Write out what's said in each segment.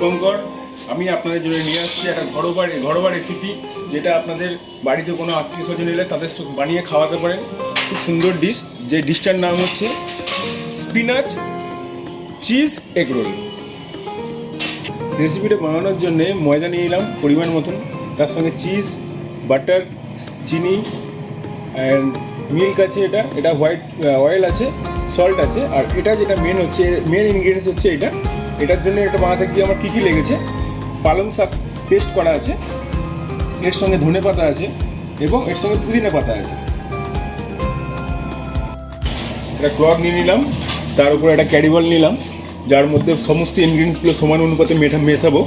দীপঙ্কর। আমি আপনাদের জন্য নিয়ে আসছি একটা ঘরোয়া রেসিপি, যেটা আপনাদের বাড়িতে কোনো আত্মীয় স্বজন এলে তাদের বানিয়ে খাওয়াতে পারেন। খুব সুন্দর ডিশ, যে ডিশটার নাম হচ্ছে স্পিনাচ চিজ এগ রোল। রেসিপিটা বানানোর জন্যে ময়দা নিয়ে নিলাম পরিমাণ মতন, তার সঙ্গে চিজ, বাটার, চিনি অ্যান্ড মিল্ক আছে, এটা হোয়াইট অয়েল আছে, সল্ট আছে। আর এটা যেটা মেন ইনগ্রিডিয়েন্টস হচ্ছে এটার জন্য এটা বানাতে গিয়ে আমার কী কী লেগেছে: পালং শাক পেস্ট করা আছে, এর সঙ্গে ধনে পাতা আছে এবং এর সঙ্গে পুদিনা পাতা আছে। একটা ক্লথ নিয়ে নিলাম, তার উপরে একটা ক্যারিবল নিলাম, যার মধ্যে সমস্ত ইনগ্রিডিয়েন্টসগুলো সমান অনুপাতে মেশাবো।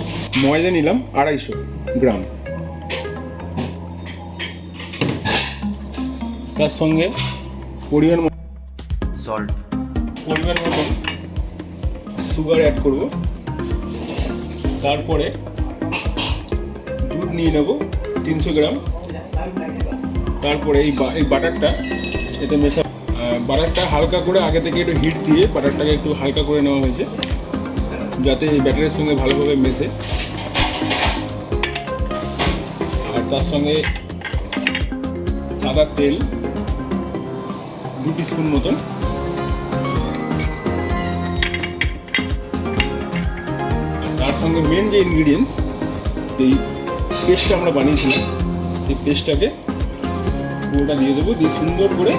ময়দা নিলাম 250 গ্রাম, তার সঙ্গে পরিমাণ মতন সল্ট, পরিমাণ মতন সুগার অ্যাড করব। তারপরে দুধ নিয়ে নেব 300 গ্রাম। তারপরে এই বাটারটা এতে বাটারটা হালকা করে আগে থেকে একটু হিট দিয়ে বাটারটাকে একটু হালকা করে নেওয়া হয়েছে, যাতে এই ব্যাটারের সঙ্গে ভালোভাবে মেশে। আর তার সঙ্গে সাদা তেল 2 টিস্পুন মতন, তার সঙ্গে মেন যে ইনগ্রিডিয়েন্টস, এই পেস্টটা আমরা বানিয়েছিলাম, এই পেস্টটাকে পুরোটা দিয়ে দেবো, দিয়ে সুন্দর করে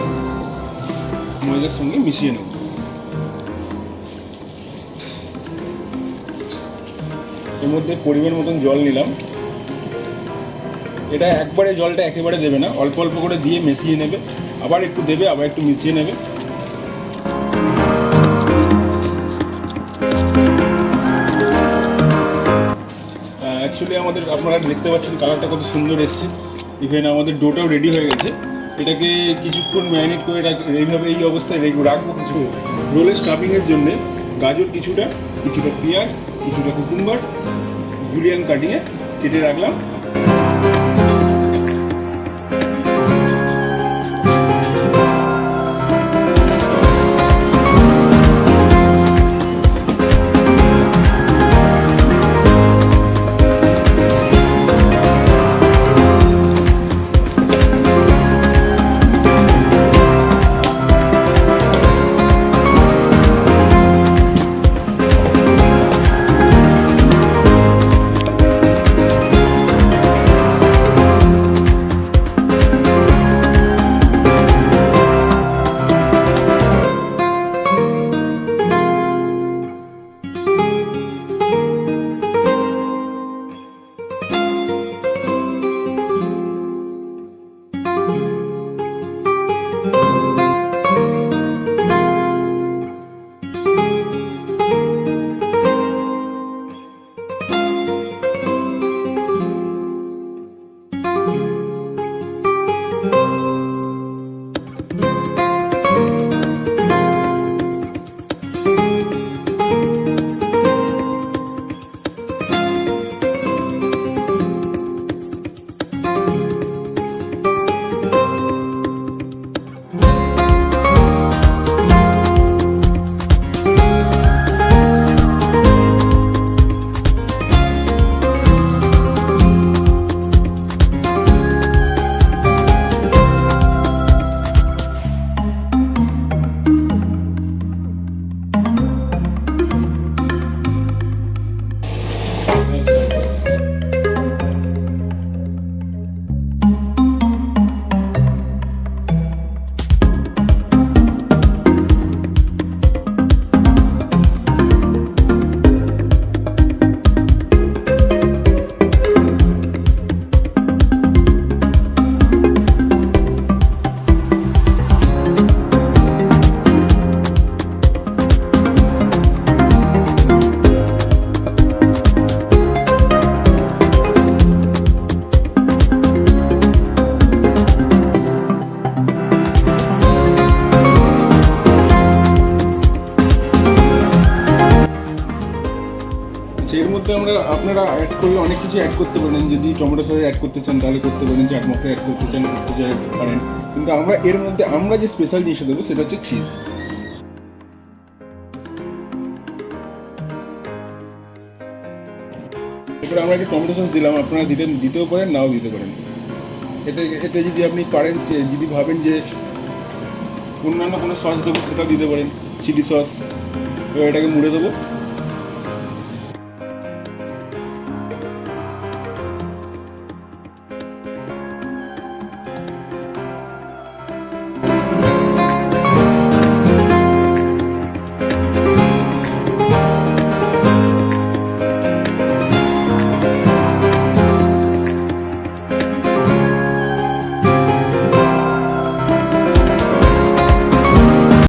ময়দার সঙ্গে মিশিয়ে নেব। এর মধ্যে পরিমাণ মতন জল নিলাম। এটা একবারে জলটা একেবারে দেবে না, অল্প অল্প করে দিয়ে মিশিয়ে নেবে, আবার একটু দেবে, আবার একটু মিশিয়ে নেবে। অ্যাকচুয়ালি আপনারা দেখতে পাচ্ছেন কালারটা কত সুন্দর এসছে। ইভেন আমাদের ডোটাও রেডি হয়ে গেছে। এটাকে কিছুক্ষণ ম্যারিনেট করে এইভাবে এই অবস্থায় রাখবো। কিছু রোলের স্টাফিংয়ের জন্যে গাজর কিছুটা পেঁয়াজ, কিছুটা কুকুম্বার জুলিয়ান কাটিয়ে কেটে রাখলাম। এর মধ্যে আপনারা অ্যাড করলে অনেক কিছু অ্যাড করতে পারেন। যদি টমেটো সস অ্যাড করতে চান তাহলে করতে পারেন, চাট মশলা অ্যাড করতে চান পারেন। কিন্তু এর মধ্যে আমরা যে স্পেশাল জিনিসটা দেবো সেটা হচ্ছে চিজ। এবার আমরা একটা টমেটো সস দিলাম, আপনারা দিতেও পারেন, নাও দিতে পারেন। এতে যদি আপনি পারেন, যদি ভাবেন যে অন্যান্য কোনো সস দেবো, সেটাও দিতে পারেন, চিলি সস। এবার এটাকে মুড়ে দেবো।